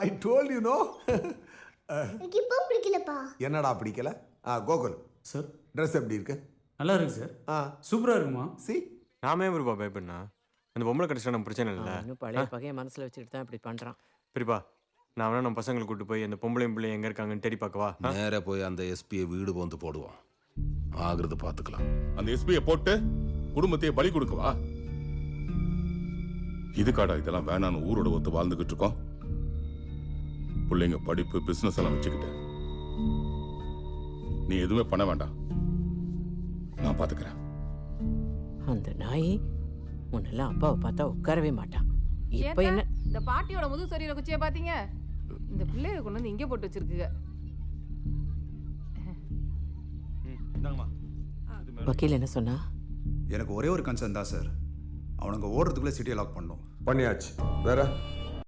I told you know. எனக்கு இப்போ பிடிக்கலப்பா. என்னடா பிடிக்கல? கோகுல் சார் ட்ரெஸ் எப்படி இருக்கு? நல்லா இருக்கு சார். சூப்பராக இருக்குமா? சி நாமே ரூபா பயப்படனா அந்த பொம்பளை கடிச்சா நம்ம பிரச்சனை இல்லை. இன்னும் பழைய பகையை மனசில் வச்சுக்கிட்டு தான் இப்படி பண்ணுறான். பெரியப்பா நான் வேணா நம்ம பசங்களை கூட்டு போய் அந்த பொம்பளையும் பிள்ளையும் எங்கே இருக்காங்கன்னு தேடி பார்க்கவா? நேர போய் அந்த எஸ்பியை வீடு வந்து போடுவோம். ஆகுறது பார்த்துக்கலாம். அந்த எஸ்பியை போட்டு குடும்பத்தையே பலி கொடுக்கவா? இதுக்காடா இதெல்லாம் வேணான்னு ஊரோட ஒத்து வாழ்ந்துகிட்டு இருக்கோம். பிள்ளைங்க படிப்பு பிசினஸ் எல்லாம் வச்சுக்கிட்டு நீ எதுவுமே பண்ண வேண்டாம், நான் பாத்துக்கிறேன். அந்த நாய் முன்னெல்லாம் அப்பாவை பார்த்தா உட்காரவே மாட்டான். இப்போ என்ன இந்த பாட்டியோட முது சரீர குச்சியை பாத்தீங்க? இந்த பிள்ளைய கொண்டு வந்து இங்கே போட்டு வச்சிருக்குங்க. வக்கீல் என்ன சொன்னா? எனக்கு ஒரே ஒரு கன்சர்ன் தான் சார், அவனுங்க ஓடுறதுக்குள்ளே சிட்டியை லாக் பண்ணும். பண்ணியாச்சு. வேற